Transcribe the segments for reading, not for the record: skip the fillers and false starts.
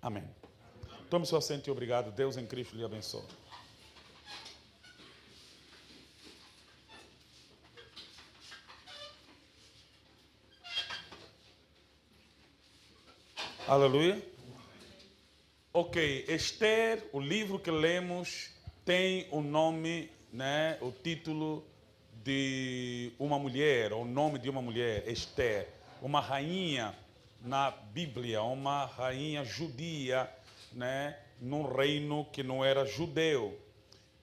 Amém. Tome seu assento e obrigado. Deus em Cristo lhe abençoe. Aleluia. Ok, Esther, o livro que lemos, tem o nome, né, o título de uma mulher, o nome de uma mulher, Esther, uma rainha na Bíblia, uma rainha judia, né, num reino que não era judeu.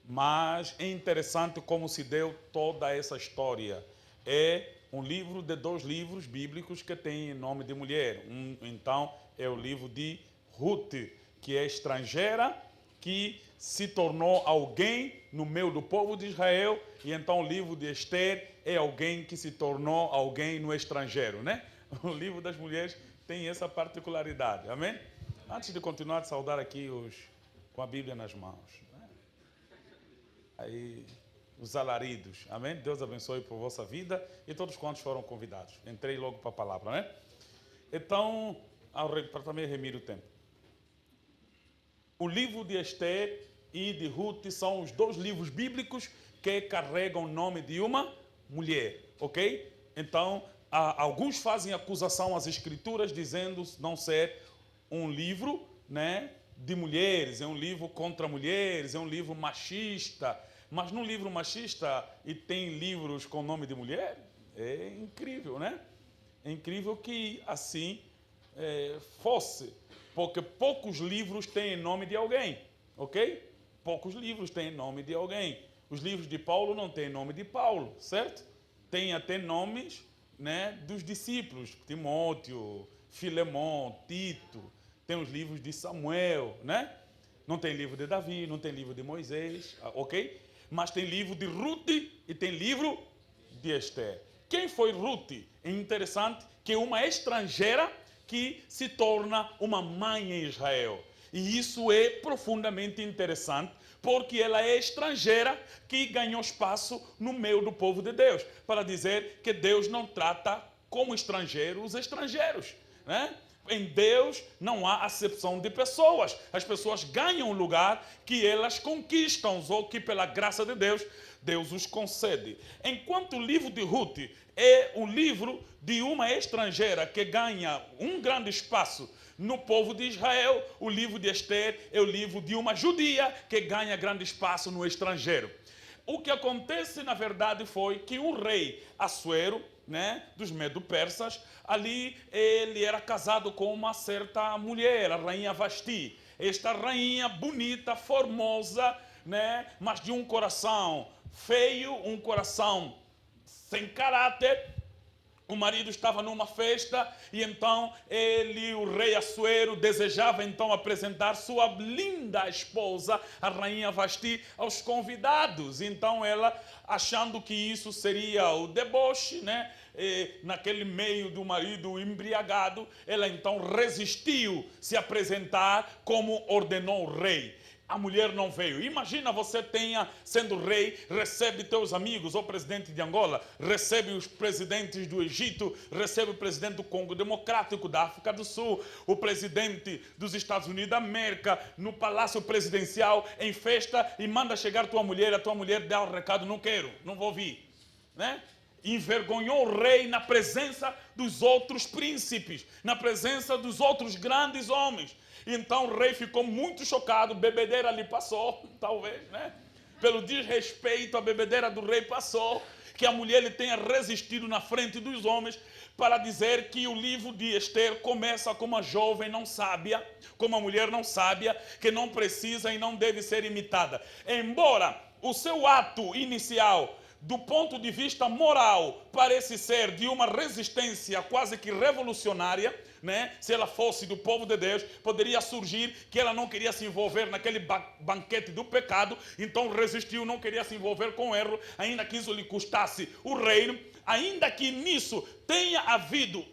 Mas é interessante como se deu toda essa história. É um livro de 2 livros bíblicos que tem nome de mulher. Então, é o livro de Ruth, que é estrangeira, que se tornou alguém no meio do povo de Israel. E então o livro de Esther é alguém que se tornou alguém no estrangeiro, né? O livro das mulheres tem essa particularidade. Amém? Antes de continuar, de saudar aqui os com a Bíblia nas mãos. Aí, os alaridos. Amém? Deus abençoe por vossa vida e todos quantos foram convidados. Entrei logo para a palavra, né? Então, para também remir o tempo. O livro de Esther e de Ruth são os 2 livros bíblicos que carregam o nome de uma mulher, ok? Então, alguns fazem acusação às escrituras dizendo não ser um livro, né, de mulheres, é um livro contra mulheres, é um livro machista. Mas num livro machista e tem livros com nome de mulher, é incrível, né? É incrível que assim fosse, porque poucos livros têm nome de alguém, ok? Poucos livros têm nome de alguém. Os livros de Paulo não têm nome de Paulo, certo? Tem até nomes, né, dos discípulos, Timóteo, Filemão, Tito. Tem os livros de Samuel, né? Não tem livro de Davi, não tem livro de Moisés, ok? Mas tem livro de Ruth e tem livro de Esther. Quem foi Ruth? É interessante que é uma estrangeira que se torna uma mãe em Israel. E isso é profundamente interessante, porque ela é estrangeira que ganhou espaço no meio do povo de Deus, para dizer que Deus não trata como estrangeiro os estrangeiros, né? Em Deus não há acepção de pessoas. As pessoas ganham o lugar que elas conquistam, ou que pela graça de Deus, Deus os concede. Enquanto o livro de Ruth é um livro de uma estrangeira que ganha um grande espaço no povo de Israel, o livro de Esther é o livro de uma judia que ganha grande espaço no estrangeiro. O que acontece, na verdade, foi que o rei Assuero, né, dos Medo-Persas, ali ele era casado com uma certa mulher, a rainha Vasti. Esta rainha bonita, formosa, né, mas de um coração feio, um coração sem caráter. O marido estava numa festa e então o rei Assuero, desejava então apresentar sua linda esposa, a rainha Vasti, aos convidados. Então ela, achando que isso seria o deboche, né? Naquele meio do marido embriagado, ela então resistiu se apresentar como ordenou o rei. A mulher não veio. Imagina você sendo rei, recebe teus amigos, o presidente de Angola, recebe os presidentes do Egito, recebe o presidente do Congo Democrático, da África do Sul, o presidente dos Estados Unidos da América, no palácio presidencial, em festa, e manda chegar a tua mulher dá o recado, não quero, não vou vir, né? Envergonhou o rei na presença dos outros príncipes, na presença dos outros grandes homens. Então o rei ficou muito chocado, bebedeira lhe passou, talvez, né? Pelo desrespeito, a bebedeira do rei passou, que a mulher lhe tenha resistido na frente dos homens, para dizer que o livro de Esther começa com uma jovem não sábia, com uma mulher não sábia, que não precisa e não deve ser imitada. Embora o seu ato inicial, do ponto de vista moral, parece ser de uma resistência quase que revolucionária, né? Se ela fosse do povo de Deus, poderia surgir que ela não queria se envolver naquele banquete do pecado, então resistiu, não queria se envolver com o erro, ainda que isso lhe custasse o reino, ainda que nisso tenha havido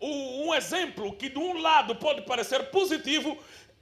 um exemplo que de um lado pode parecer positivo,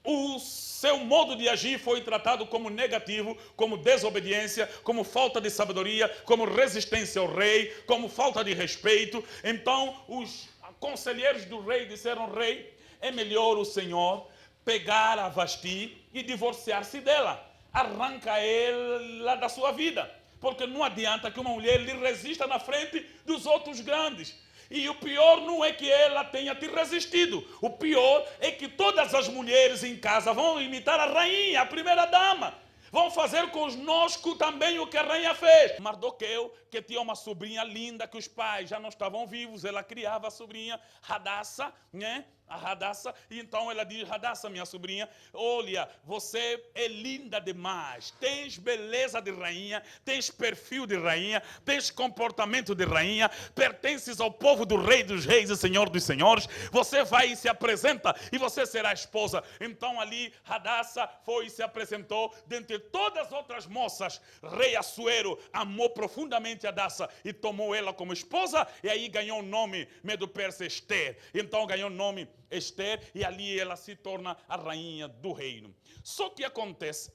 o seu modo de agir foi tratado como negativo, como desobediência, como falta de sabedoria, como resistência ao rei, como falta de respeito. Então os conselheiros do rei disseram: rei, é melhor o senhor pegar a Vasti e divorciar-se dela. Arranca ela da sua vida. Porque não adianta que uma mulher lhe resista na frente dos outros grandes. E o pior não é que ela tenha te resistido. O pior é que todas as mulheres em casa vão imitar a rainha, a primeira dama. Vão fazer conosco também o que a rainha fez. Mardoqueu, que tinha uma sobrinha linda, que os pais já não estavam vivos, ela criava a sobrinha Hadassa, né? A Hadassa, e então ela diz: Hadassa, minha sobrinha, olha, você é linda demais, tens beleza de rainha, tens perfil de rainha, tens comportamento de rainha, pertences ao povo do rei dos reis e senhor dos senhores, você vai e se apresenta e você será esposa. Então ali Hadassa foi e se apresentou. Dentre todas as outras moças, rei Assuero amou profundamente Hadassa e tomou ela como esposa, e aí ganhou o nome Medo-Persa Esther. Então ganhou o nome Esther, e ali ela se torna a rainha do reino. Só que acontece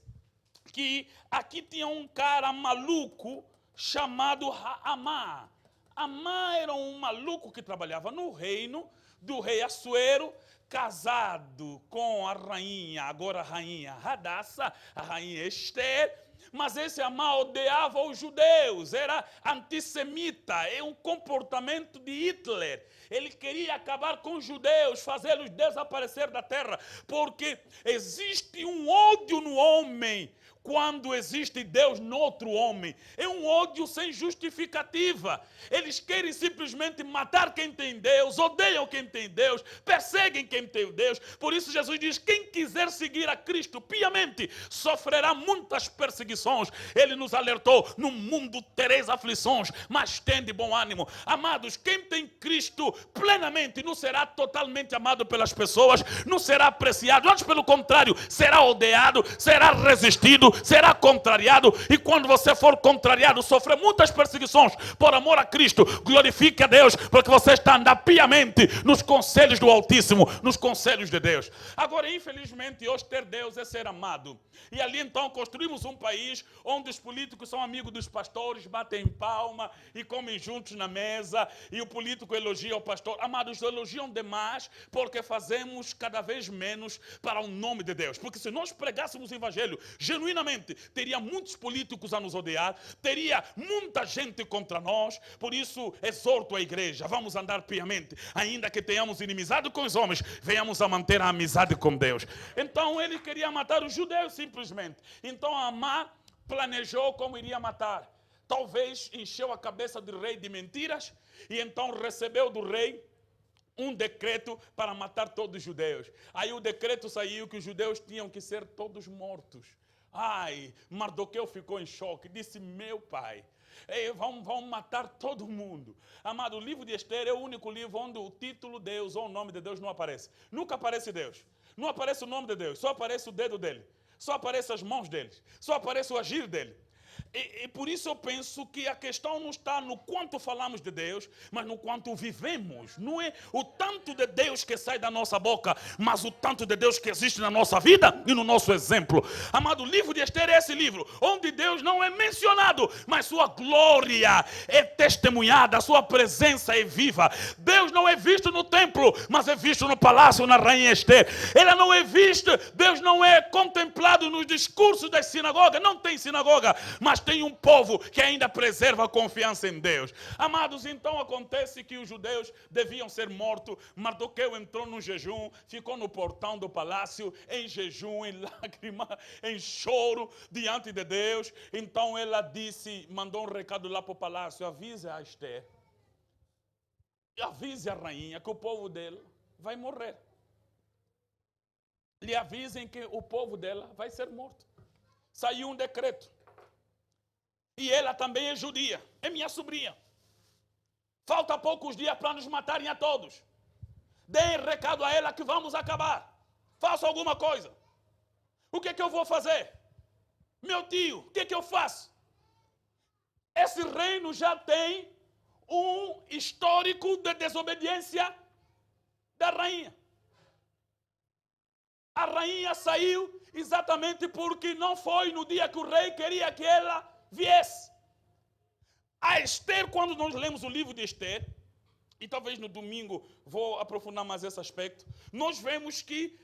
que aqui tinha um cara maluco chamado Amã. Amã era um maluco que trabalhava no reino do rei Assuero, casado com a rainha, agora a rainha Hadassa, a rainha Esther. Mas esse Amã odiava os judeus, era antissemita, é um comportamento de Hitler. Ele queria acabar com os judeus, fazê-los desaparecer da terra, porque existe um ódio no homem quando existe Deus no outro homem. É um ódio sem justificativa. Eles querem simplesmente matar quem tem Deus, odeiam quem tem Deus, perseguem quem tem Deus. Por isso Jesus diz: quem quiser seguir a Cristo piamente sofrerá muitas perseguições. Ele nos alertou: no mundo tereis aflições, mas tende bom ânimo. Amados, quem tem Cristo plenamente não será totalmente amado pelas pessoas, não será apreciado, antes pelo contrário, será odiado, será resistido, será contrariado. E quando você for contrariado, sofrer muitas perseguições por amor a Cristo, glorifique a Deus, porque você está andando piamente nos conselhos do Altíssimo, nos conselhos de Deus. Agora, infelizmente, hoje ter Deus é ser amado. E ali então construímos um país onde os políticos são amigos dos pastores, batem palma e comem juntos na mesa, e o político elogia o pastor. Amados, elogiam demais porque fazemos cada vez menos para o nome de Deus. Porque se nós pregássemos o evangelho genuinamente, teria muitos políticos a nos odiar, teria muita gente contra nós. Por isso exorto a igreja: vamos andar piamente, ainda que tenhamos inimizade com os homens, venhamos a manter a amizade com Deus. Então ele queria matar os judeus simplesmente. Então Amã planejou como iria matar. Talvez encheu a cabeça do rei de mentiras, e então recebeu do rei um decreto para matar todos os judeus. Aí o decreto saiu que os judeus tinham que ser todos mortos. Ai, Mardoqueu ficou em choque, disse: meu pai, vão matar todo mundo. Amado, o livro de Esther é o único livro onde o título Deus ou o nome de Deus não aparece. Nunca aparece Deus, não aparece o nome de Deus, só aparece o dedo dele, só aparece as mãos dele, só aparece o agir dele. E por isso eu penso que a questão não está no quanto falamos de Deus, mas no quanto vivemos. Não é o tanto de Deus que sai da nossa boca, mas o tanto de Deus que existe na nossa vida e no nosso exemplo. Amado, o livro de Esther é esse livro onde Deus não é mencionado, mas sua glória é testemunhada, a sua presença é viva. Deus não é visto no templo, mas é visto no palácio, na rainha Esther. Ela não é vista, Deus não é contemplado nos discursos das sinagogas, não tem sinagoga, mas tem um povo que ainda preserva a confiança em Deus. Amados, então acontece que os judeus deviam ser mortos. Mardoqueu entrou no jejum, ficou no portão do palácio, em jejum, em lágrima, em choro, diante de Deus. Então ela disse, mandou um recado lá para o palácio: avise a Esther, avise a rainha que o povo dela vai morrer. Lhe avisem que o povo dela vai ser morto. Saiu um decreto. E ela também é judia, é minha sobrinha. Falta poucos dias para nos matarem a todos. Deem recado a ela que vamos acabar. Faça alguma coisa. O que é que eu vou fazer? Meu tio, o que é que eu faço? Esse reino já tem um histórico de desobediência da rainha. A rainha saiu exatamente porque não foi no dia que o rei queria que ela viesse. A Esther, quando nós lemos o livro de Esther, e talvez no domingo vou aprofundar mais esse aspecto, nós vemos que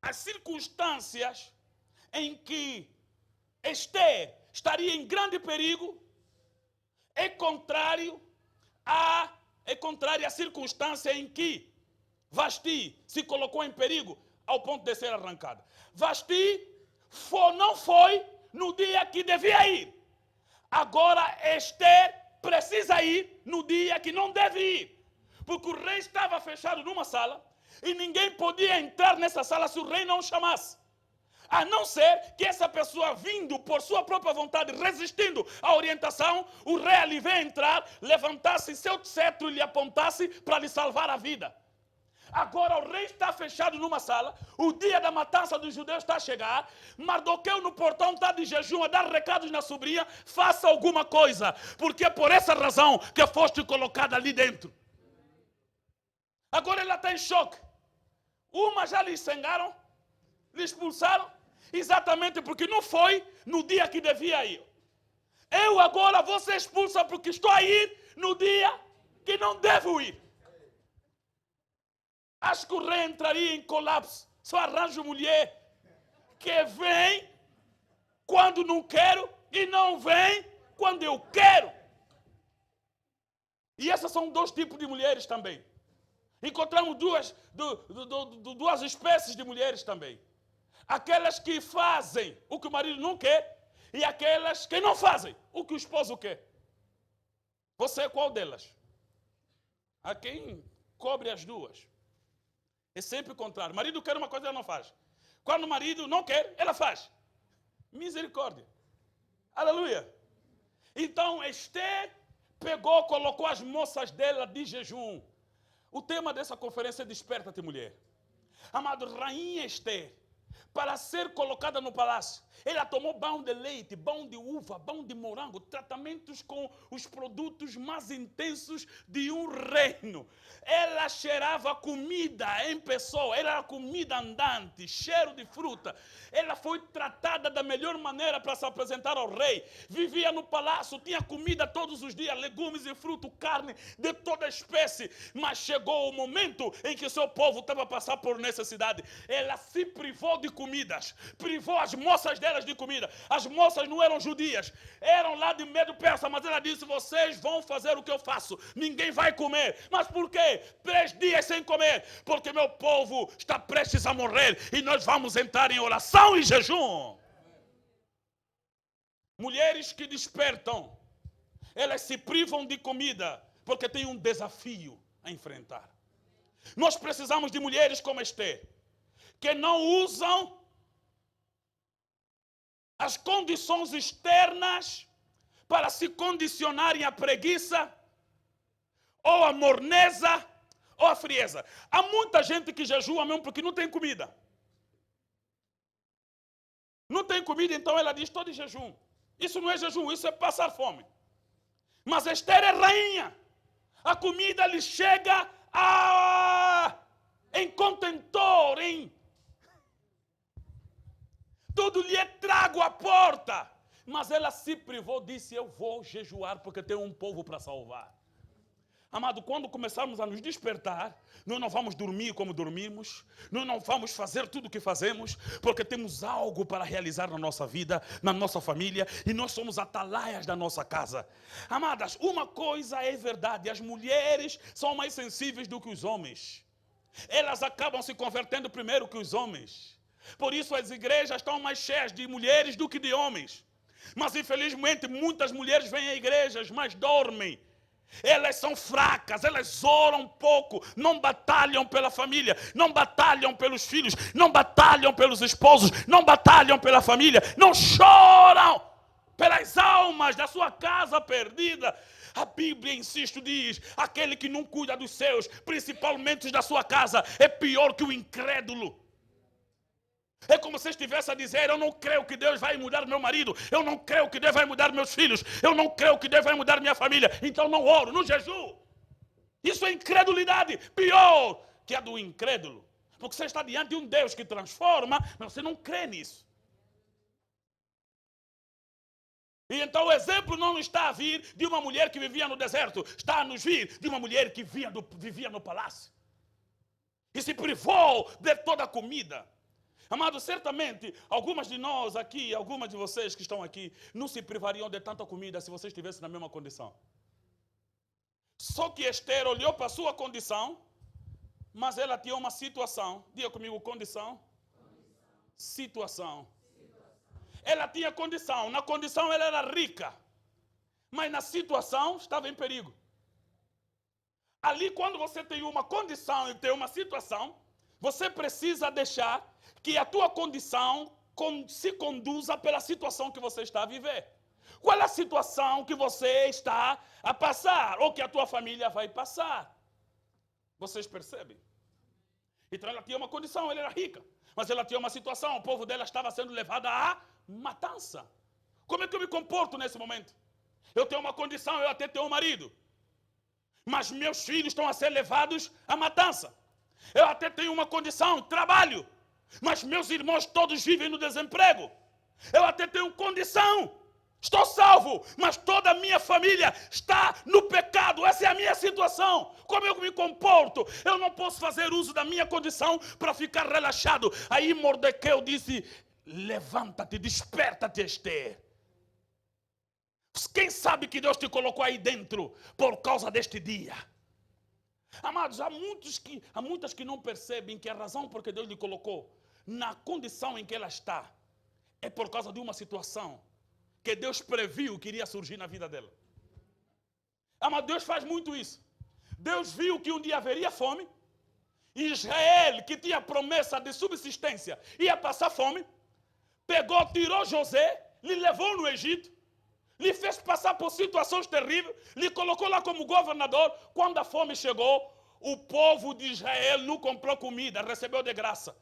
as circunstâncias em que Esther estaria em grande perigo é contrária à circunstância em que Vasti se colocou em perigo ao ponto de ser arrancada. Vasti não foi no dia que devia ir. Agora Esther precisa ir no dia que não deve ir. Porque o rei estava fechado numa sala e ninguém podia entrar nessa sala se o rei não o chamasse. A não ser que essa pessoa vindo por sua própria vontade, resistindo à orientação, o rei ali veio entrar, levantasse seu cetro e lhe apontasse para lhe salvar a vida. Agora o rei está fechado numa sala, o dia da matança dos judeus está a chegar, Mardoqueu no portão está de jejum a dar recados na sobrinha, faça alguma coisa, porque é por essa razão que foste colocada ali dentro. Agora ela está em choque. Uma já lhe sengaram, lhe expulsaram, exatamente porque não foi no dia que devia ir. Eu agora vou ser expulsa porque estou a ir no dia que não devo ir. Acho que o rei entraria em colapso. Só arranjo mulher que vem quando não quero e não vem quando eu quero. E essas são dois tipos de mulheres também. Encontramos duas espécies de mulheres também. Aquelas que fazem o que o marido não quer e aquelas que não fazem o que o esposo quer. Você é qual delas? Há quem cobre as duas. É sempre o contrário. O marido quer uma coisa, ela não faz. Quando o marido não quer, ela faz. Misericórdia. Aleluia. Então Esther pegou, colocou as moças dela de jejum. O tema dessa conferência é Desperta-te, mulher. Amado, rainha Esther, para ser colocada no palácio, ela tomou pão de leite, pão de uva, pão de morango, tratamentos com os produtos mais intensos de um reino. Ela cheirava comida em pessoa, ela era comida andante, cheiro de fruta. Ela foi tratada da melhor maneira para se apresentar ao rei. Vivia no palácio, tinha comida todos os dias, legumes e fruto, carne de toda espécie. Mas chegou o momento em que o seu povo estava a passar por necessidade. Ela se privou de comidas, privou as moças delas de comida. As moças não eram judias, eram lá de Medo Persa, mas ela disse: vocês vão fazer o que eu faço, ninguém vai comer. Mas por quê? 3 dias sem comer, porque meu povo está prestes a morrer e nós vamos entrar em oração e jejum. Mulheres que despertam, elas se privam de comida porque têm um desafio a enfrentar. Nós precisamos de mulheres como Esther, que não usam as condições externas para se condicionarem à preguiça, ou à morneza, ou à frieza. Há muita gente que jejua mesmo porque não tem comida. Não tem comida, então ela diz: estou de jejum. Isso não é jejum, isso é passar fome. Mas Esther é rainha. A comida lhe chega em contentor, tudo lhe é trago à porta. Mas ela se privou, disse: eu vou jejuar porque tenho um povo para salvar. Amado, quando começarmos a nos despertar, nós não vamos dormir como dormimos, nós não vamos fazer tudo o que fazemos, porque temos algo para realizar na nossa vida, na nossa família, e nós somos atalaias da nossa casa. Amadas, uma coisa é verdade: as mulheres são mais sensíveis do que os homens. Elas acabam se convertendo primeiro que os homens. Por isso as igrejas estão mais cheias de mulheres do que de homens. Mas infelizmente muitas mulheres vêm a igrejas, mas dormem. Elas são fracas, elas oram pouco, não batalham pela família, não batalham pelos filhos, não batalham pelos esposos, não batalham pela família, não choram pelas almas da sua casa perdida. A Bíblia, insisto, diz: aquele que não cuida dos seus, principalmente da sua casa, é pior que o incrédulo. É como se estivesse a dizer: eu não creio que Deus vai mudar meu marido, eu não creio que Deus vai mudar meus filhos, eu não creio que Deus vai mudar minha família, então não oro, não jejuo. Isso é incredulidade, pior que a do incrédulo. Porque você está diante de um Deus que transforma, mas você não crê nisso. E então o exemplo não está a vir de uma mulher que vivia no deserto, está a nos vir de uma mulher que vivia no palácio. E se privou de toda a comida. Amado, certamente, algumas de nós aqui, algumas de vocês que estão aqui, não se privariam de tanta comida se vocês estivessem na mesma condição. Só que Esther olhou para a sua condição, mas ela tinha uma situação. Diga comigo, condição. Situação. Ela tinha condição. Na condição ela era rica, mas na situação estava em perigo. Ali, quando você tem uma condição e tem uma situação, você precisa deixar que a tua condição se conduza pela situação que você está a viver. Qual é a situação que você está a passar ou que a tua família vai passar? Vocês percebem? Então ela tinha uma condição, ela era rica, mas ela tinha uma situação, o povo dela estava sendo levado à matança. Como é que eu me comporto nesse momento? Eu tenho uma condição, eu até tenho um marido, mas meus filhos estão a ser levados à matança. Eu até tenho uma condição, trabalho, mas meus irmãos todos vivem no desemprego. Eu até tenho condição, estou salvo, mas toda a minha família está no pecado. Essa é a minha situação. Como eu me comporto? Eu não posso fazer uso da minha condição para ficar relaxado. Aí Mordequeu disse: levanta-te, desperta-te, Esther. Quem sabe que Deus te colocou aí dentro por causa deste dia? Amados, há muitas que não percebem que a razão por que Deus lhe colocou na condição em que ela está é por causa de uma situação que Deus previu que iria surgir na vida dela. Mas Deus faz muito isso. Deus viu que um dia haveria fome. Israel, que tinha promessa de subsistência, ia passar fome. Pegou, tirou José, lhe levou no Egito, lhe fez passar por situações terríveis, lhe colocou lá como governador. Quando a fome chegou, o povo de Israel não comprou comida, recebeu de graça.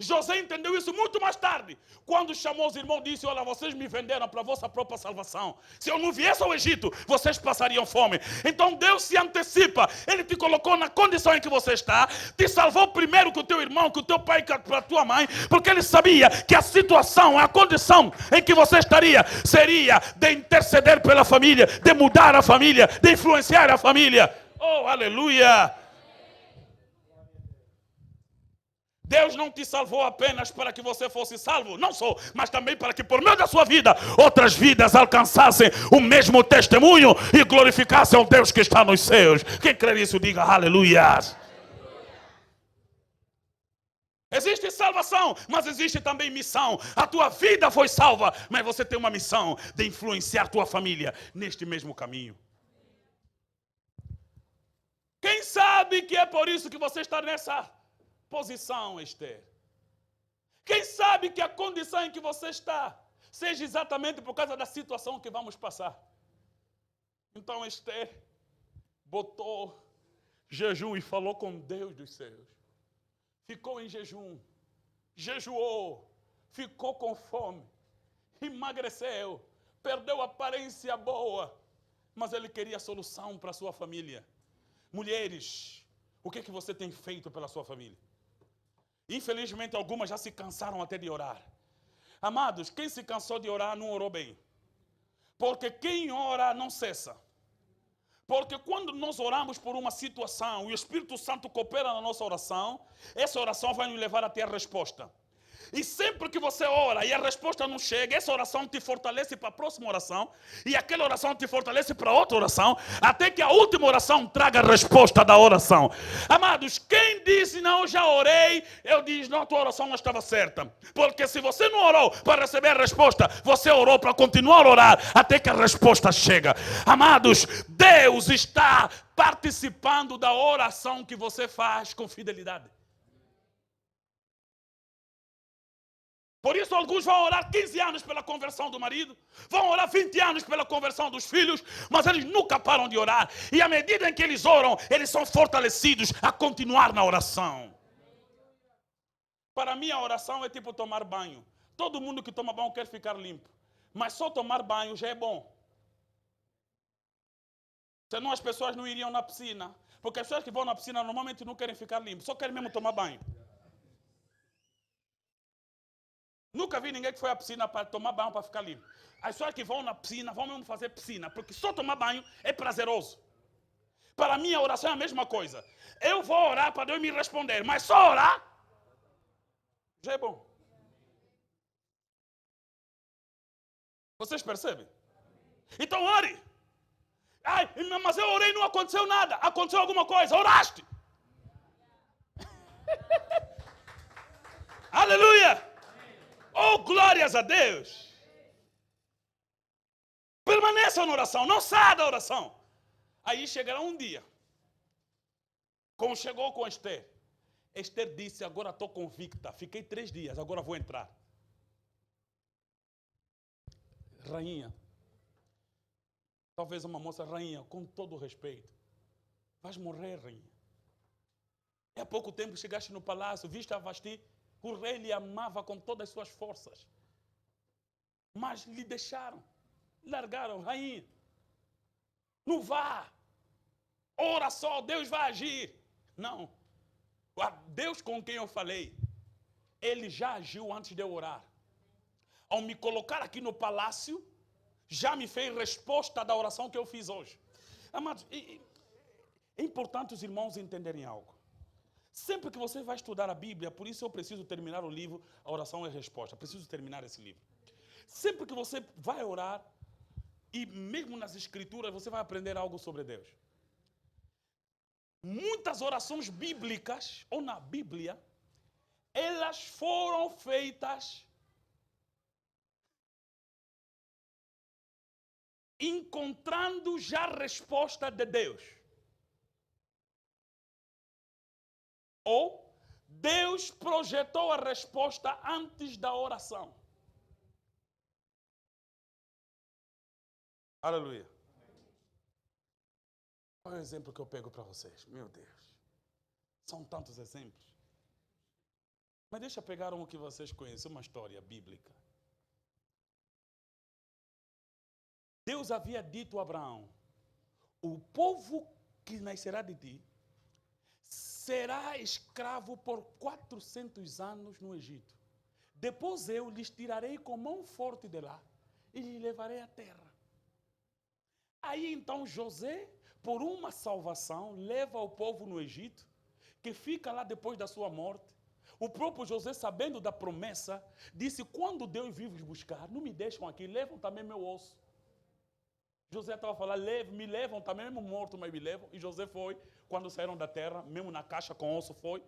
José entendeu isso muito mais tarde, quando chamou os irmãos e disse: olha, vocês me venderam para a vossa própria salvação. Se eu não viesse ao Egito, vocês passariam fome. Então Deus se antecipa. Ele te colocou na condição em que você está, te salvou primeiro que o teu irmão, que o teu pai, que a tua mãe, porque ele sabia que a situação, a condição em que você estaria seria de interceder pela família, de mudar a família, de influenciar a família. Oh, aleluia! Deus não te salvou apenas para que você fosse salvo, não só, mas também para que por meio da sua vida, outras vidas alcançassem o mesmo testemunho e glorificassem ao Deus que está nos céus. Quem crê nisso, diga aleluia. Existe salvação, mas existe também missão. A tua vida foi salva, mas você tem uma missão de influenciar tua família neste mesmo caminho. Quem sabe que é por isso que você está nessa posição, Esther? Quem sabe que a condição em que você está seja exatamente por causa da situação que vamos passar? Então Esther botou jejum e falou com Deus dos céus. Ficou em jejum, jejuou, ficou com fome, emagreceu, perdeu a aparência boa, mas ele queria solução para a sua família. Mulheres, o que é que você tem feito pela sua família? Infelizmente, algumas já se cansaram até de orar. Amados, quem se cansou de orar não orou bem. Porque quem ora não cessa. Porque quando nós oramos por uma situação e o Espírito Santo coopera na nossa oração, essa oração vai nos levar até a resposta. E sempre que você ora e a resposta não chega, essa oração te fortalece para a próxima oração, e aquela oração te fortalece para outra oração, até que a última oração traga a resposta da oração. Amados, quem disse não, já orei, eu disse não, a tua oração não estava certa. Porque se você não orou para receber a resposta, você orou para continuar a orar até que a resposta chega. Amados, Deus está participando da oração que você faz com fidelidade. Por isso alguns vão orar 15 anos pela conversão do marido, vão orar 20 anos pela conversão dos filhos, mas eles nunca param de orar. E à medida em que eles oram, eles são fortalecidos a continuar na oração. Para mim a oração é tipo tomar banho. Todo mundo que toma banho quer ficar limpo, mas só tomar banho já é bom. Senão as pessoas não iriam na piscina, porque as pessoas que vão na piscina normalmente não querem ficar limpo, só querem mesmo tomar banho. Nunca vi ninguém que foi à piscina para tomar banho para ficar limpo. As pessoas que vão na piscina vão mesmo fazer piscina, porque só tomar banho é prazeroso. Para mim a oração é a mesma coisa. Eu vou orar para Deus me responder, mas só orar já é bom. Vocês percebem? Então ore. Ai, mas eu orei e não aconteceu nada. Aconteceu alguma coisa, oraste. Aleluia! Oh, glórias a Deus! Permaneça na oração, não saia da oração. Aí chegará um dia, como chegou com Esther. Esther disse, agora estou convicta, fiquei 3 dias, agora vou entrar. Rainha, talvez uma moça, rainha, com todo o respeito, vais morrer, rainha. Há pouco tempo chegaste no palácio, viste a Vasti, o rei lhe amava com todas as suas forças. Mas lhe deixaram, largaram, rainha. Não vá, ora só, Deus vai agir. Não, Deus com quem eu falei, Ele já agiu antes de eu orar. Ao me colocar aqui no palácio, já me fez resposta da oração que eu fiz hoje. Amados, é importante os irmãos entenderem algo. Sempre que você vai estudar a Bíblia, por isso eu preciso terminar o livro, a oração é resposta, preciso terminar esse livro. Sempre que você vai orar, e mesmo nas escrituras, você vai aprender algo sobre Deus. Muitas orações bíblicas, ou na Bíblia, elas foram feitas encontrando já a resposta de Deus. Ou Deus projetou a resposta antes da oração. Aleluia. Qual é o exemplo que eu pego para vocês? Meu Deus. São tantos exemplos. Mas deixa eu pegar um que vocês conhecem, uma história bíblica. Deus havia dito a Abraão, o povo que nascerá de ti será escravo por 400 anos no Egito. Depois eu lhes tirarei com mão forte de lá e lhes levarei à terra. Aí então José, por uma salvação, leva o povo no Egito, que fica lá depois da sua morte. O próprio José, sabendo da promessa, disse, quando Deus vir vos buscar, não me deixam aqui, levam também meu osso. José estava falando, me levam também, mesmo morto, mas me levam. E José foi, quando saíram da terra, mesmo na caixa com osso foi.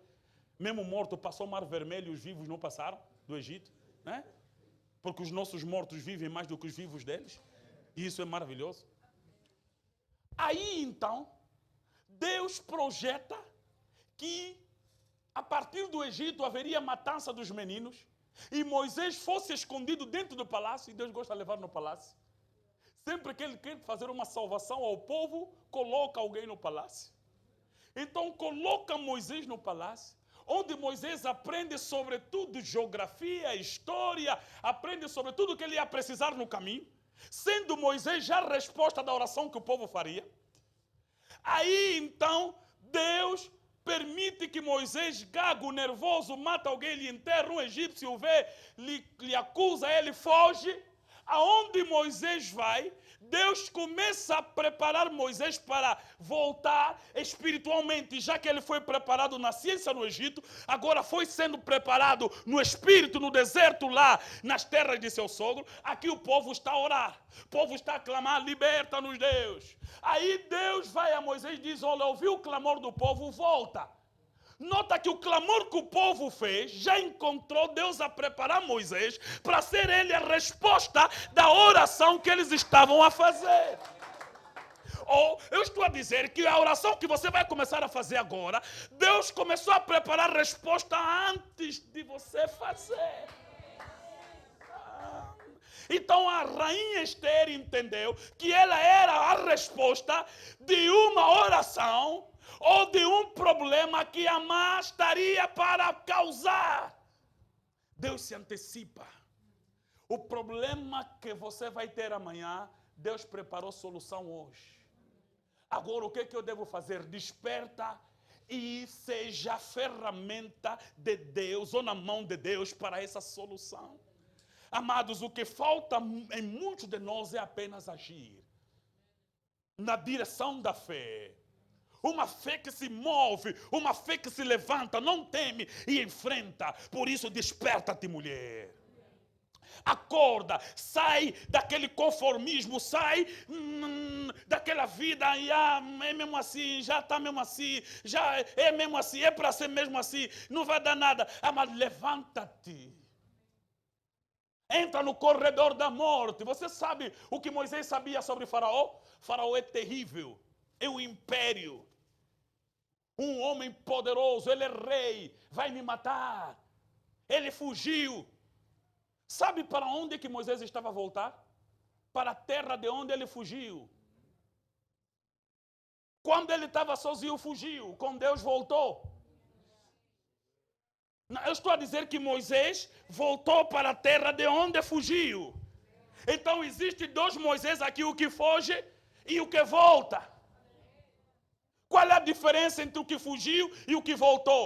Mesmo morto, passou o Mar Vermelho e os vivos não passaram do Egito. Né? Porque os nossos mortos vivem mais do que os vivos deles. E isso é maravilhoso. Aí então, Deus projeta que a partir do Egito haveria matança dos meninos. E Moisés fosse escondido dentro do palácio. E Deus gosta de levar no palácio. Sempre que ele quer fazer uma salvação ao povo, coloca alguém no palácio. Então coloca Moisés no palácio, onde Moisés aprende sobre tudo, geografia, história, aprende sobre tudo que ele ia precisar no caminho, sendo Moisés já a resposta da oração que o povo faria. Aí então Deus permite que Moisés, gago, nervoso, mata alguém, lhe enterra, um egípcio o vê, lhe acusa, ele foge. Aonde Moisés vai, Deus começa a preparar Moisés para voltar espiritualmente, já que ele foi preparado na ciência no Egito, agora foi sendo preparado no espírito, no deserto lá, nas terras de seu sogro. Aqui o povo está a orar, o povo está a clamar, liberta-nos Deus. Aí Deus vai a Moisés e diz, olha, ouviu o clamor do povo, volta. Nota que o clamor que o povo fez já encontrou Deus a preparar Moisés para ser ele a resposta da oração que eles estavam a fazer. Ou eu estou a dizer que a oração que você vai começar a fazer agora, Deus começou a preparar a resposta antes de você fazer. Então a rainha Esther entendeu que ela era a resposta de uma oração ou de um problema que Amã estaria para causar. Deus se antecipa. O problema que você vai ter amanhã, Deus preparou solução hoje. Agora o que eu devo fazer? Desperta e seja ferramenta de Deus ou na mão de Deus para essa solução. Amados, o que falta em muitos de nós é apenas agir na direção da fé. Uma fé que se move, uma fé que se levanta, não teme e enfrenta. Por isso, desperta-te, mulher. Acorda, sai daquele conformismo, sai daquela vida, é mesmo assim, já está mesmo assim, já é mesmo assim, é para ser mesmo assim, não vai dar nada. Mas levanta-te. Entra no corredor da morte. Você sabe o que Moisés sabia sobre Faraó? Faraó é terrível, é um império. Um homem poderoso, ele é rei, vai me matar. Ele fugiu. Sabe para onde que Moisés estava a voltar? Para a terra de onde ele fugiu. Quando ele estava sozinho, fugiu. Com Deus, voltou. Eu estou a dizer que Moisés voltou para a terra de onde fugiu. Então, existe dois Moisés aqui, o que foge e o que volta. Qual é a diferença entre o que fugiu e o que voltou?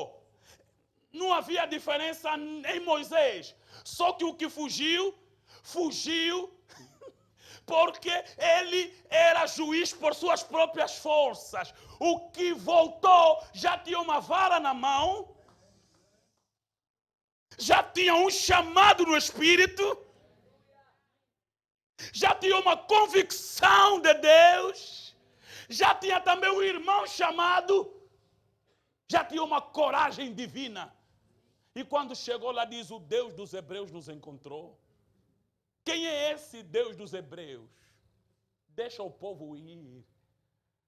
Não havia diferença em Moisés. Só que o que fugiu porque ele era juiz por suas próprias forças. O que voltou já tinha uma vara na mão, já tinha um chamado no espírito, já tinha uma convicção de Deus, já tinha também um irmão chamado, já tinha uma coragem divina. E quando chegou lá, diz: o Deus dos hebreus nos encontrou. Quem é esse Deus dos hebreus? Deixa o povo ir.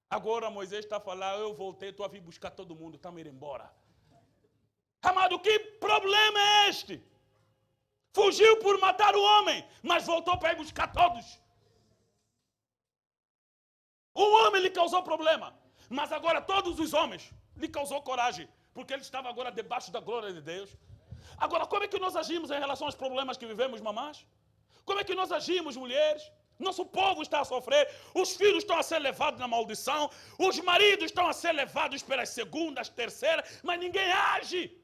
Agora Moisés está a falar: eu voltei, estou a vir buscar todo mundo, estamos a ir embora. Amado, que problema é este? Fugiu por matar o homem, mas voltou para ir buscar todos. O homem lhe causou problema, mas agora todos os homens lhe causou coragem, porque ele estava agora debaixo da glória de Deus. Agora, como é que nós agimos em relação aos problemas que vivemos, mamás? Como é que nós agimos, mulheres? Nosso povo está a sofrer, os filhos estão a ser levados na maldição, os maridos estão a ser levados pelas segundas, terceiras, mas ninguém age.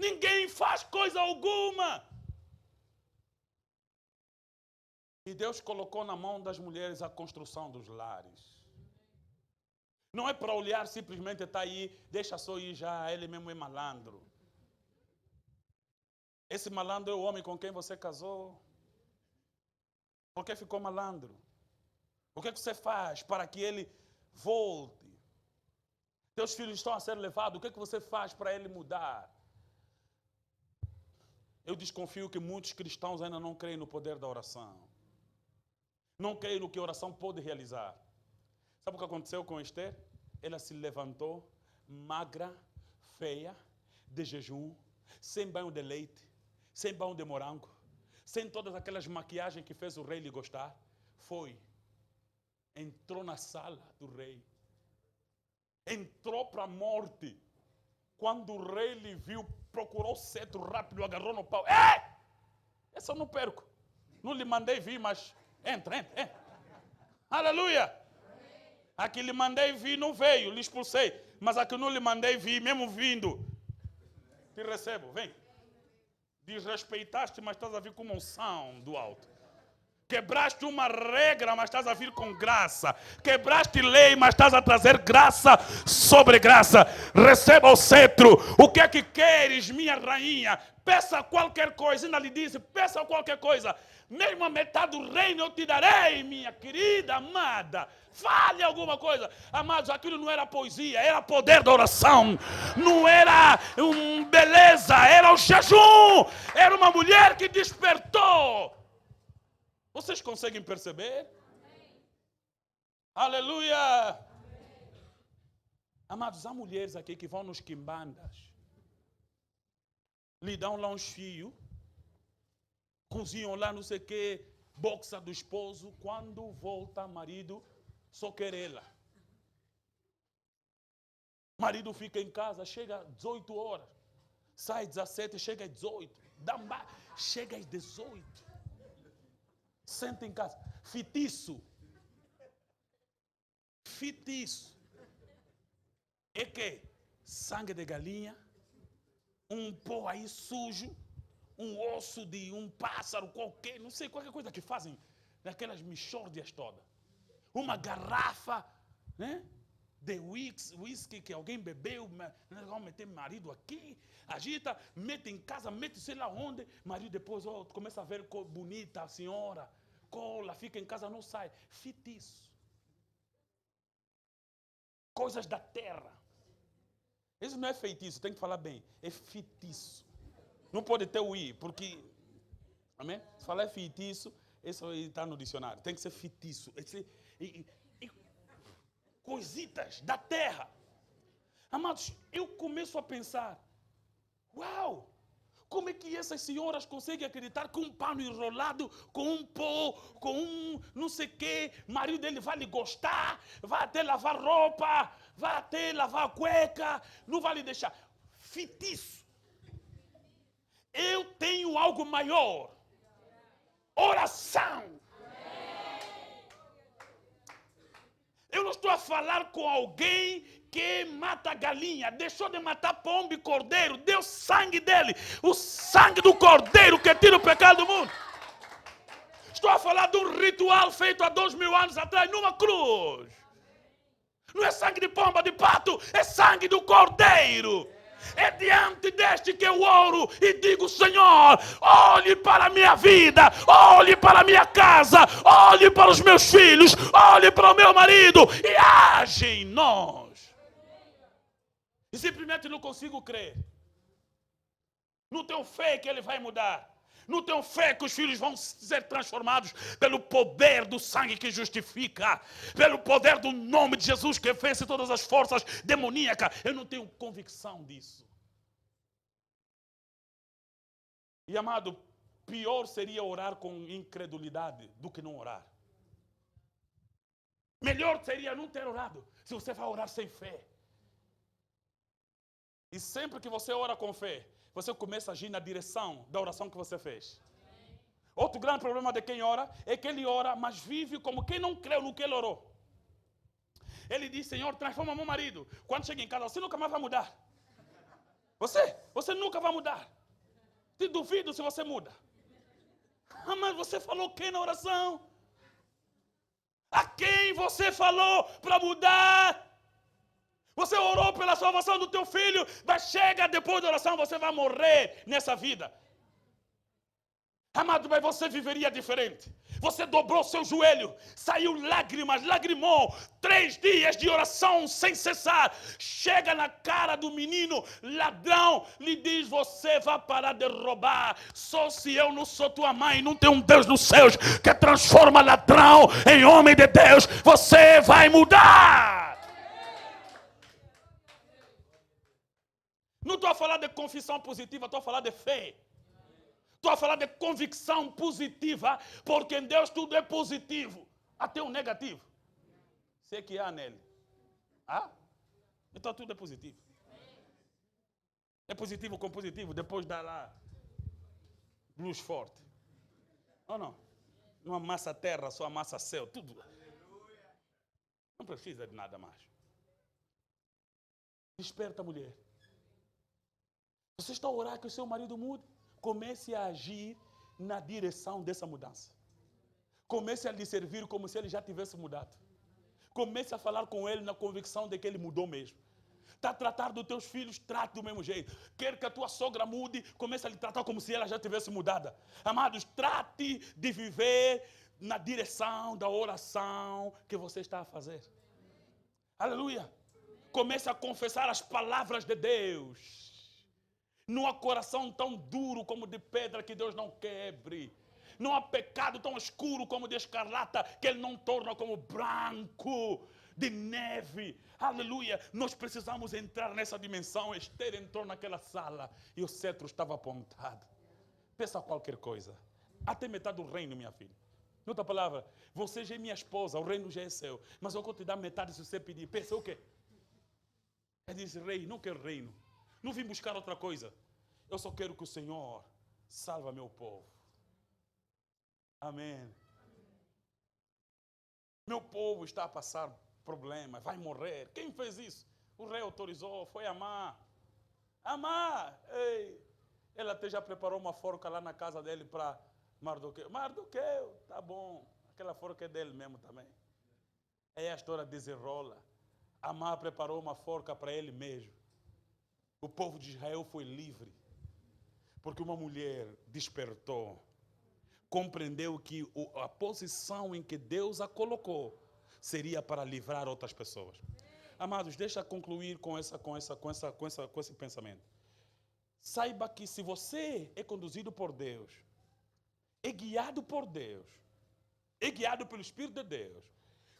Ninguém faz coisa alguma. E Deus colocou na mão das mulheres a construção dos lares. Não é para olhar simplesmente, está aí, deixa só ir já, ele mesmo é malandro. Esse malandro é o homem com quem você casou. Por que ficou malandro? O que você faz para que ele volte? Teus filhos estão a ser levados, o que você faz para ele mudar? Eu desconfio que muitos cristãos ainda não creem no poder da oração. Não creem no que a oração pode realizar. Sabe o que aconteceu com Esther? Ela se levantou, magra, feia, de jejum, sem banho de leite, sem banho de morango, sem todas aquelas maquiagens que fez o rei lhe gostar. Entrou na sala do rei, entrou para a morte. Quando o rei lhe viu, procurou o cetro rápido, agarrou no pau. Essa eu não perco. Não lhe mandei vir, mas entra. Aleluia! A que lhe mandei vir não veio, lhe expulsei. Mas a que não lhe mandei vir, mesmo vindo, te recebo, vem. Desrespeitaste, mas estás a vir com uma unção do alto. Quebraste uma regra, mas estás a vir com graça. Quebraste lei, mas estás a trazer graça sobre graça. Receba o cetro. O que é que queres, minha rainha? Peça qualquer coisa. Ainda lhe disse, peça qualquer coisa. Mesmo a metade do reino eu te darei, minha querida amada. Fale alguma coisa. Amados, aquilo não era poesia, era poder da oração. Não era beleza, era o jejum. Era uma mulher que despertou. Vocês conseguem perceber? Amém. Aleluia! Amém. Amados, há mulheres aqui que vão nos quimbandas, lhe dão lá uns fios, cozinham lá não sei o que, boxa do esposo, quando volta marido, só quer ela. Marido fica em casa, chega às 18 horas, sai 17, chega às 18, chega às 18. Senta em casa. Fitiço. É que? Sangue de galinha, um pó aí sujo, um osso de um pássaro qualquer, não sei, qualquer coisa que fazem, daquelas mixórdias todas. Uma garrafa, né? de whisky que alguém bebeu, vamos meter marido aqui, agita, mete em casa, mete sei lá onde, marido depois começa a ver bonita a senhora, cola, fica em casa, não sai. Feitiço. Coisas da terra. Isso não é feitiço, tem que falar bem, é feitiço. Não pode ter o i, porque, amém? Se falar é feitiço, isso está no dicionário, tem que ser feitiço. Coisitas da terra. Amados, eu começo a pensar, uau, como é que essas senhoras conseguem acreditar que um pano enrolado, com um pó, com um não sei o quê, marido dele vai lhe gostar, vai até lavar roupa, vai até lavar a cueca, não vai lhe deixar. Feitiço. Eu tenho algo maior. Oração. Eu não estou a falar com alguém que mata galinha, deixou de matar pombo e cordeiro, deu sangue dele, o sangue do cordeiro que tira o pecado do mundo. Estou a falar de um ritual feito há 2000 anos atrás, numa cruz. Não é sangue de pomba, de pato, é sangue do cordeiro. É diante deste que eu oro e digo, Senhor, olhe para a minha vida, olhe para a minha casa, olhe para os meus filhos, olhe para o meu marido e age em nós. E simplesmente não consigo crer. Não tenho fé que ele vai mudar. Não tenho fé que os filhos vão ser transformados pelo poder do sangue que justifica, pelo poder do nome de Jesus que vence todas as forças demoníacas. Eu não tenho convicção disso. E amado, pior seria orar com incredulidade do que não orar. Melhor seria não ter orado, se você vai orar sem fé. E sempre que você ora com fé, você começa a agir na direção da oração que você fez. Outro grande problema de quem ora é que ele ora, mas vive como quem não creu no que ele orou. Ele diz, Senhor, transforma meu marido. Quando chega em casa, você nunca mais vai mudar. Você nunca vai mudar. Te duvido se você muda. Ah, mas você falou o que na oração? A quem você falou para mudar? Você orou pela salvação do teu filho, mas chega depois da oração, você vai morrer nessa vida. Amado, mas você viveria diferente. Você dobrou seu joelho, saiu lágrimas, lagrimou, 3 dias de oração sem cessar. Chega na cara do menino, ladrão, lhe diz, você vai parar de roubar. Só se eu não sou tua mãe, não tem um Deus nos céus que transforma ladrão em homem de Deus, você vai mudar. Não estou a falar de confissão positiva, estou a falar de fé. Estou a falar de convicção positiva, porque em Deus tudo é positivo, até o negativo. Sei que há nele. Ah? Então tudo é positivo. É positivo com positivo, depois dá lá luz forte. Ou não? Não amassa terra, só amassa céu, tudo. Não precisa de nada mais. Desperta, mulher. Você está a orar que o seu marido mude? Comece a agir na direção dessa mudança. Comece a lhe servir como se ele já tivesse mudado. Comece a falar com ele na convicção de que ele mudou mesmo. Está a tratar dos teus filhos, trate do mesmo jeito. Quer que a tua sogra mude, comece a lhe tratar como se ela já tivesse mudada. Amados, trate de viver na direção da oração que você está a fazer. Aleluia. Comece a confessar as palavras de Deus. Não há coração tão duro como de pedra que Deus não quebre. Não há pecado tão escuro como de escarlata que Ele não torna como branco de neve. Aleluia. Nós precisamos entrar nessa dimensão. Esther entrou naquela sala e o cetro estava apontado. Peça qualquer coisa. Até metade do reino, minha filha. Em outra palavra, você já é minha esposa, o reino já é seu. Mas eu vou te dar metade se você pedir. Pensa o quê? Ele diz, rei, não quero reino. Não vim buscar outra coisa. Eu só quero que o Senhor salve meu povo. Amém. Meu povo está a passar problemas, vai morrer. Quem fez isso? O rei autorizou, foi Amã. Amã! Ei, ele até já preparou uma forca lá na casa dele para Mardoqueu. Mardoqueu, tá bom. Aquela forca é dele mesmo também. Aí a história desenrola. Amã preparou uma forca para ele mesmo. O povo de Israel foi livre. Porque uma mulher despertou, compreendeu que a posição em que Deus a colocou seria para livrar outras pessoas. Amados, deixa eu concluir com esse pensamento. Saiba que se você é conduzido por Deus, é guiado por Deus, é guiado pelo Espírito de Deus,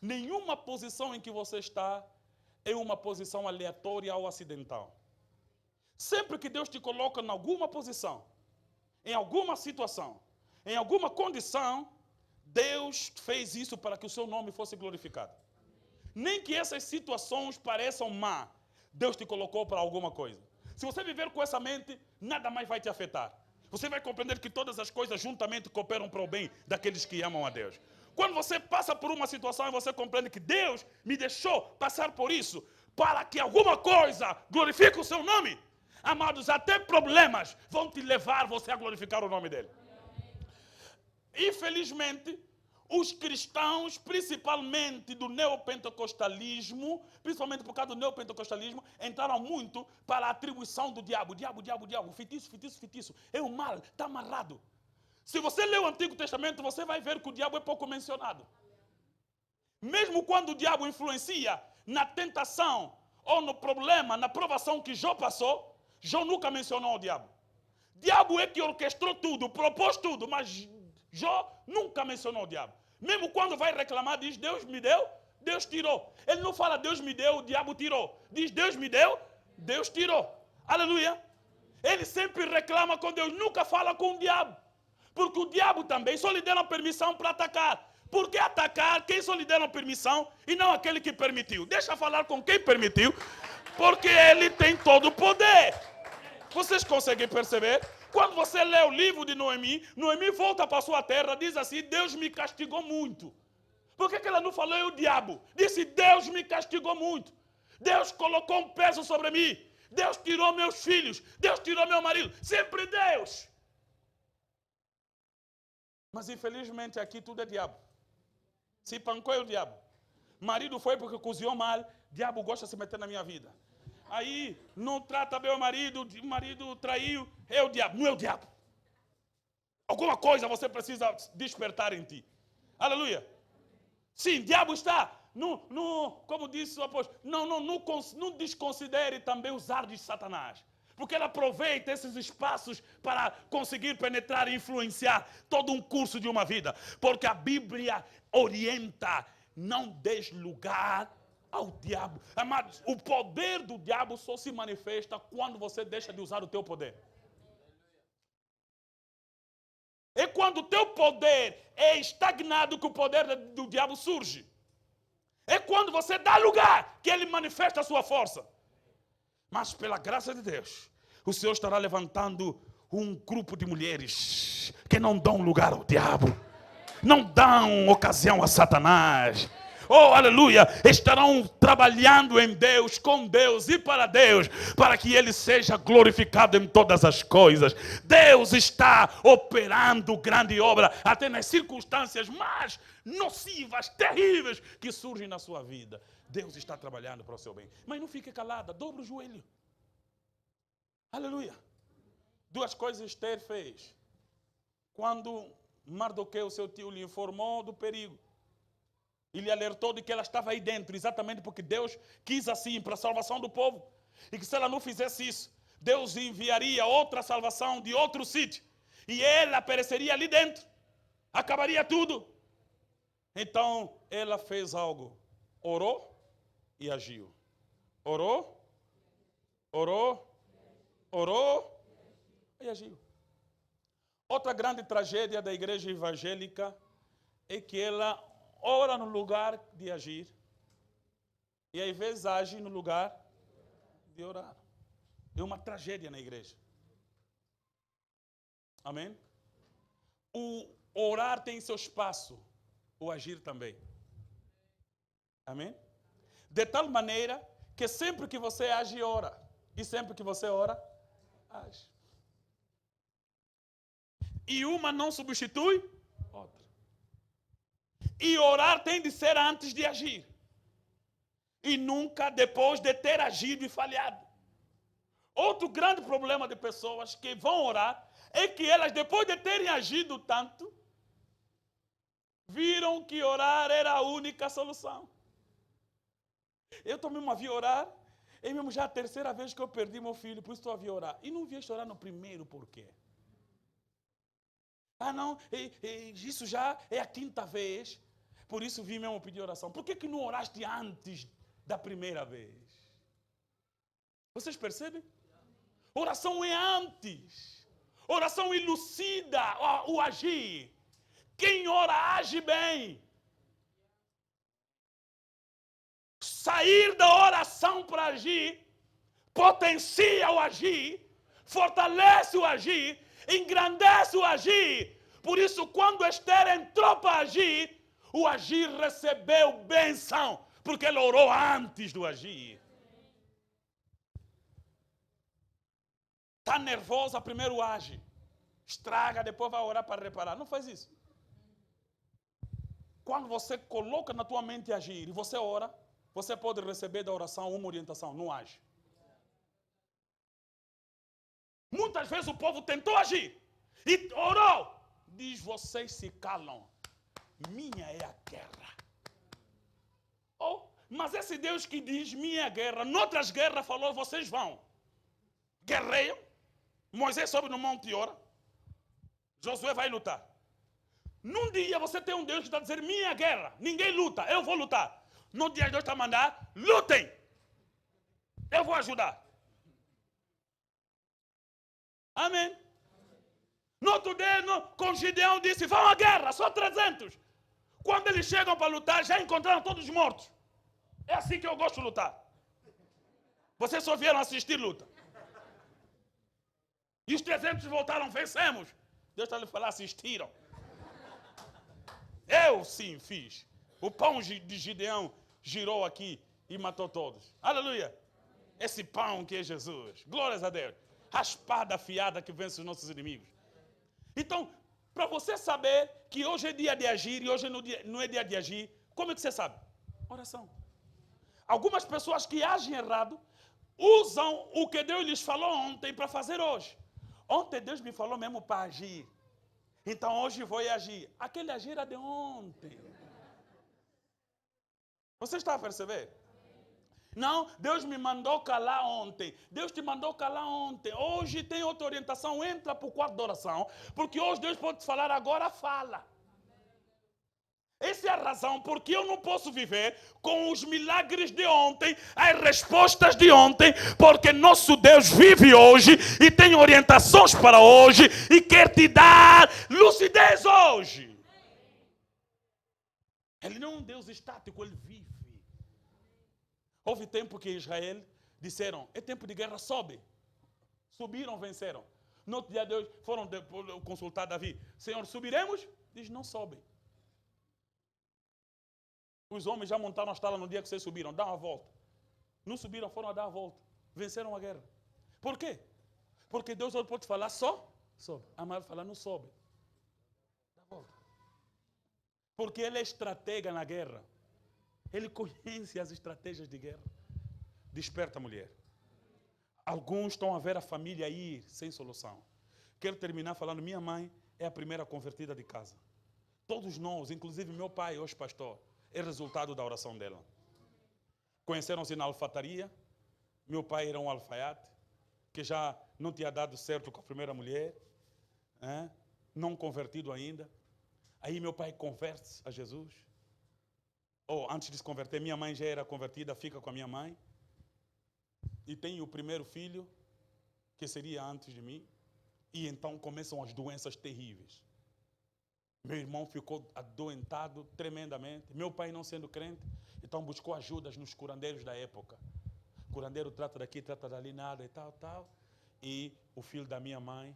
nenhuma posição em que você está é uma posição aleatória ou acidental. Sempre que Deus te coloca em alguma posição, em alguma situação, em alguma condição, Deus fez isso para que o seu nome fosse glorificado. Nem que essas situações pareçam má, Deus te colocou para alguma coisa. Se você viver com essa mente, nada mais vai te afetar. Você vai compreender que todas as coisas juntamente cooperam para o bem daqueles que amam a Deus. Quando você passa por uma situação e você compreende que Deus me deixou passar por isso para que alguma coisa glorifique o seu nome, amados, até problemas vão te levar você a glorificar o nome dele. Infelizmente, os cristãos, principalmente do neopentecostalismo, principalmente por causa do neopentecostalismo, entraram muito para a atribuição do diabo. Diabo, feitiço. É o mal, está amarrado. Se você ler o Antigo Testamento, você vai ver que o diabo é pouco mencionado. Mesmo quando o diabo influencia na tentação, ou no problema, na provação que Jó passou, Jó nunca mencionou o diabo. Diabo é que orquestrou tudo, propôs tudo, mas Jó nunca mencionou o diabo. Mesmo quando vai reclamar, diz Deus me deu, Deus tirou. Ele não fala Deus me deu, o diabo tirou. Diz Deus me deu, Deus tirou. Aleluia. Ele sempre reclama com Deus, nunca fala com o diabo. Porque o diabo também só lhe deram permissão para atacar. Por que atacar quem só lhe deram permissão e não aquele que permitiu? Deixa falar com quem permitiu, porque ele tem todo o poder. Vocês conseguem perceber? Quando você lê o livro de Noemi, Noemi volta para a sua terra, diz assim, Deus me castigou muito. Por que ela não falou é o diabo? Disse, Deus me castigou muito. Deus colocou um peso sobre mim. Deus tirou meus filhos. Deus tirou meu marido. Sempre Deus. Mas infelizmente aqui tudo é diabo. Se pancou é o diabo. Marido foi porque cozinhou mal. Diabo gosta de se meter na minha vida. Aí não trata bem o marido traiu, é o diabo, não é o diabo. Alguma coisa você precisa despertar em ti. Aleluia. Sim, diabo está, como disse o apóstolo, não desconsidere também os ardos de Satanás. Porque ele aproveita esses espaços para conseguir penetrar e influenciar todo um curso de uma vida. Porque a Bíblia orienta, não des lugar ao diabo. Amados, o poder do diabo só se manifesta quando você deixa de usar o teu poder. É quando o teu poder é estagnado que o poder do diabo surge. É quando você dá lugar que ele manifesta a sua força. Mas pela graça de Deus, o Senhor estará levantando um grupo de mulheres que não dão lugar ao diabo, não dão ocasião a Satanás. Oh, aleluia, estarão trabalhando em Deus, com Deus e para que Ele seja glorificado em todas as coisas. Deus está operando grande obra, até nas circunstâncias mais nocivas, terríveis que surgem na sua vida. Deus está trabalhando para o seu bem. Mas não fique calada, dobre o joelho. Aleluia. Duas coisas Esther fez. Quando Mardoqueu, seu tio, lhe informou do perigo, e lhe alertou de que ela estava aí dentro, exatamente porque Deus quis assim, para a salvação do povo. E que se ela não fizesse isso, Deus enviaria outra salvação de outro sítio. E ela pereceria ali dentro. Acabaria tudo. Então, ela fez algo. Orou e agiu. Orou e agiu. Outra grande tragédia da igreja evangélica é que ela ora no lugar de agir e às vezes age no lugar de orar. É uma tragédia na igreja. Amém? O orar tem seu espaço, o agir também. Amém? De tal maneira que sempre que você age, ora. E sempre que você ora, age. E uma não substitui outra. E orar tem de ser antes de agir. e nunca depois de ter agido e falhado. Outro grande problema de pessoas que vão orar é que elas, depois de terem agido tanto, viram que orar era a única solução. Eu também me havia orar, é mesmo já a terceira vez que eu perdi meu filho, por isso estou a vir orar. E não via chorar no primeiro, por quê? Ah, não, isso já é a quinta vez, por isso vim mesmo pedir oração. Por que não oraste antes da primeira vez? Vocês percebem? Oração é antes. Oração elucida o agir. Quem ora age bem. Sair da oração para agir potencia o agir, fortalece o agir, engrandece o agir. Por isso, quando Esther entrou para agir, o agir recebeu bênção, porque ele orou antes do agir. Está nervosa, primeiro age. Estraga, depois vai orar para reparar. Não faz isso. Quando você coloca na tua mente agir e você ora, você pode receber da oração uma orientação, não age. Muitas vezes o povo tentou agir e orou. Diz, vocês se calam. Minha é a guerra. Oh, mas esse Deus que diz minha é a guerra, noutras guerras falou, vocês vão. Guerreiam. Moisés sobe no monte e ora. Josué vai lutar. Num dia você tem um Deus que está dizendo minha guerra. Ninguém luta, eu vou lutar. No dia Deus está a mandar, lutem. Eu vou ajudar. Amém. No outro dia, com Gideão disse, vão à guerra, só 300. Quando eles chegam para lutar, já encontraram todos mortos. É assim que eu gosto de lutar. Vocês só vieram assistir luta. E os 300 voltaram, vencemos. Deus está a lhe falar, assistiram. Eu sim fiz. O pão de Gideão girou aqui e matou todos. Aleluia. Esse pão que é Jesus. Glórias a Deus. A espada afiada que vence os nossos inimigos. Então, para você saber que hoje é dia de agir e hoje não é dia de agir, como é que você sabe? Oração. Algumas pessoas que agem errado usam o que Deus lhes falou ontem para fazer hoje. Ontem Deus me falou mesmo para agir. Então hoje vou agir. Aquele agir era de ontem. Você está a perceber? Não, Deus me mandou calar ontem. Deus te mandou calar ontem. Hoje tem outra orientação. Entra para o quarto de oração. Porque hoje Deus pode te falar, agora fala. Essa é a razão porque eu não posso viver com os milagres de ontem, as respostas de ontem, porque nosso Deus vive hoje e tem orientações para hoje e quer te dar lucidez hoje. Ele não é um Deus estático, ele vive. Houve tempo que Israel disseram, é tempo de guerra, sobe. Subiram, venceram. No outro dia Deus foram consultar Davi. Senhor, subiremos? Diz, não sobem. Os homens já montaram as talas no dia que vocês subiram. Dá uma volta. Não subiram, foram a dar a volta. Venceram a guerra. Por quê? Porque Deus hoje pode falar só, sobe. A mãe vai falar, não sobe. Dá a volta. Porque ele é estratega na guerra. Ele conhece as estratégias de guerra. Desperta, mulher. Alguns estão a ver a família ir sem solução. Quero terminar falando, minha mãe é a primeira convertida de casa. Todos nós, inclusive meu pai, hoje pastor, é resultado da oração dela. Conheceram-se na alfataria. Meu pai era um alfaiate, que já não tinha dado certo com a primeira mulher, não convertido ainda. Aí meu pai converte a Jesus. Antes de se converter, minha mãe já era convertida, fica com a minha mãe. E tem o primeiro filho, que seria antes de mim. E então começam as doenças terríveis. Meu irmão ficou adoentado tremendamente. Meu pai, não sendo crente, então buscou ajudas nos curandeiros da época. Curandeiro trata daqui, trata dali, nada e tal, tal. E o filho da minha mãe,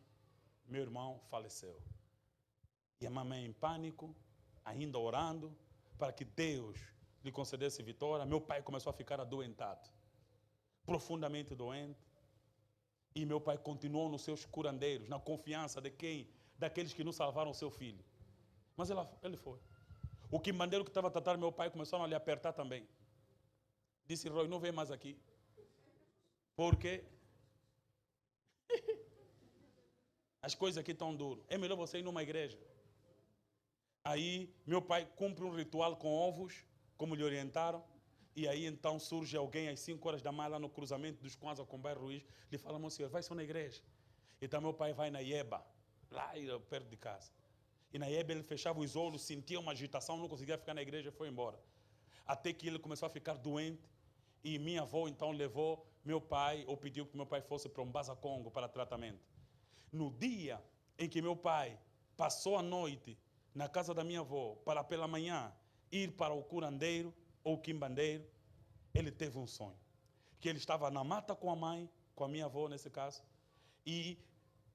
meu irmão, faleceu. E a mamãe em pânico, ainda orando, para que Deus lhe concedesse vitória. Meu pai começou a ficar adoentado, profundamente doente. E meu pai continuou nos seus curandeiros, na confiança de quem? Daqueles que não salvaram o seu filho. Mas ele foi. O quimbandeiro que estava tratando meu pai começaram a lhe apertar também. Disse, Roy, não vem mais aqui. Porque as coisas aqui estão duras. É melhor você ir numa igreja. Aí, meu pai cumpre um ritual com ovos, como lhe orientaram. E aí, então, surge alguém às 5 horas da manhã, lá no cruzamento dos Kwanzaa com o bairro Ruiz. Lhe fala, meu senhor, vai só na igreja. Então, meu pai vai na Ieba, lá perto de casa. E na Ieba ele fechava os olhos, sentia uma agitação, não conseguia ficar na igreja e foi embora. Até que ele começou a ficar doente. E minha avó, então, levou meu pai, ou pediu que meu pai fosse para um Mbaza Congo para tratamento. No dia em que meu pai passou a noite na casa da minha avó, para pela manhã ir para o curandeiro ou quimbandeiro, ele teve um sonho. Que ele estava na mata com a mãe, com a minha avó nesse caso, e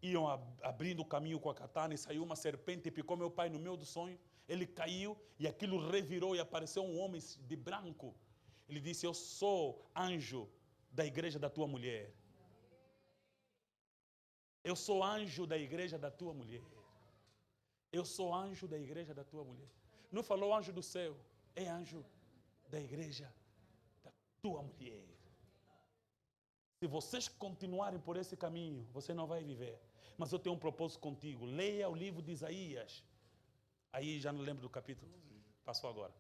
iam abrindo o caminho com a katana e saiu uma serpente e picou meu pai no meio do sonho. Ele caiu e aquilo revirou e apareceu um homem de branco. Ele disse, eu sou anjo da igreja da tua mulher. Eu sou anjo da igreja da tua mulher. Eu sou anjo da igreja da tua mulher. Não falou anjo do céu, é anjo da igreja da tua mulher. Se vocês continuarem por esse caminho, você não vai viver. Mas eu tenho um propósito contigo. Leia o livro de Isaías. Aí já não lembro do capítulo. Passou agora.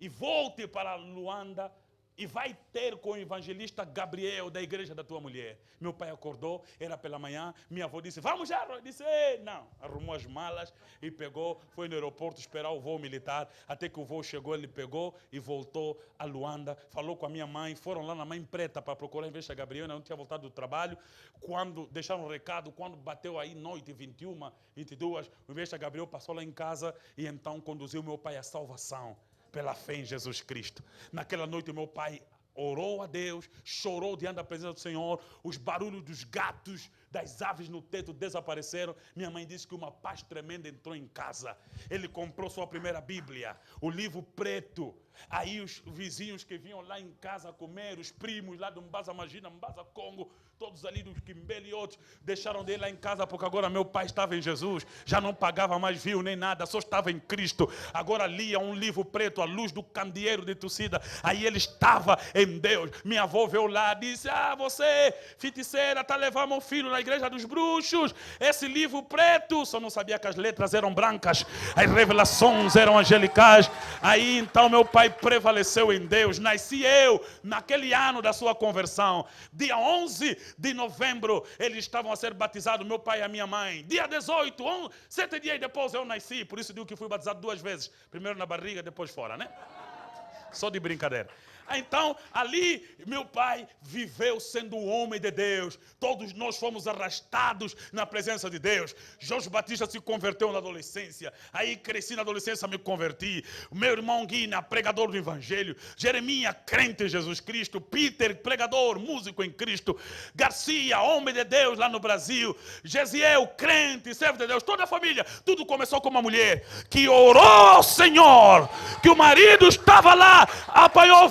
E volte para Luanda e vai ter com o evangelista Gabriel da igreja da tua mulher. Meu pai acordou, era pela manhã, minha avó disse, vamos já, Roy. Disse, não. Arrumou as malas e pegou, foi no aeroporto esperar o voo militar, até que o voo chegou, ele pegou e voltou a Luanda, falou com a minha mãe, foram lá na Mãe Preta para procurar o evangelista Gabriel, não tinha voltado do trabalho, quando deixaram um recado, quando bateu aí noite, 21, 22, o evangelista Gabriel passou lá em casa e então conduziu meu pai à salvação. Pela fé em Jesus Cristo. Naquela noite meu pai orou a Deus, chorou diante da presença do Senhor, os barulhos dos gatos, das aves no teto desapareceram. Minha mãe disse que uma paz tremenda entrou em casa. Ele comprou sua primeira Bíblia, o livro preto. Aí os vizinhos que vinham lá em casa comer, os primos lá do Mbaza Magina, Mbaza Congo, todos ali dos Quimbele e outros, deixaram dele lá em casa porque agora meu pai estava em Jesus, já não pagava mais vinho nem nada, só estava em Cristo. Agora lia um livro preto, a luz do candeeiro de torcida. Aí ele estava em Deus. Minha avó veio lá e disse, você, feiticeira, está levando meu filho na igreja dos bruxos, esse livro preto. Só não sabia que as letras eram brancas, as revelações eram angelicais. Aí então meu pai prevaleceu em Deus. Nasci eu naquele ano da sua conversão. Dia 11 de novembro eles estavam a ser batizados, meu pai e a minha mãe. Dia 18, 7 dias depois eu nasci. Por isso digo que fui batizado 2 vezes, primeiro na barriga, depois fora, né? Só de brincadeira. Então, ali, meu pai viveu sendo um homem de Deus. Todos nós fomos arrastados na presença de Deus. Jorge Batista se converteu na adolescência. Aí cresci na adolescência, me converti. O meu irmão Guina, pregador do Evangelho. Jeremias, crente em Jesus Cristo. Peter, pregador, músico em Cristo. Garcia, homem de Deus lá no Brasil. Gesiel, crente, servo de Deus. Toda a família. Tudo começou com uma mulher que orou ao Senhor. Que o marido estava lá, apanhou,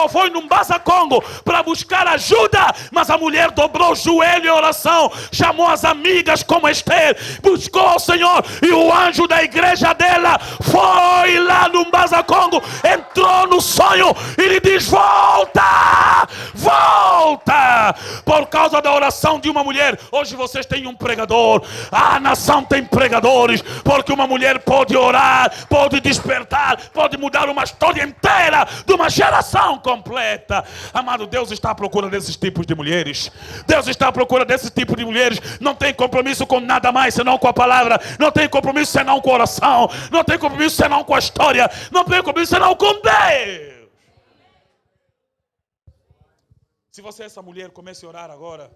foi no Mbaza Congo para buscar ajuda, mas a mulher dobrou o joelho em oração, chamou as amigas como Esther, buscou o Senhor e o anjo da igreja dela foi lá no Mbaza Congo, entrou no sonho e lhe diz, volta, volta, por causa da oração de uma mulher. Hoje vocês têm um pregador, a nação tem pregadores, porque uma mulher pode orar, pode despertar, pode mudar uma história inteira de uma geração completa. Amado, Deus está à procura desses tipos de mulheres. Deus está à procura desses tipos de mulheres. Não tem compromisso com nada mais senão com a palavra. Não tem compromisso senão com a oração. Não tem compromisso senão com a história. Não tem compromisso senão com Deus. Se você é essa mulher, comece a orar agora.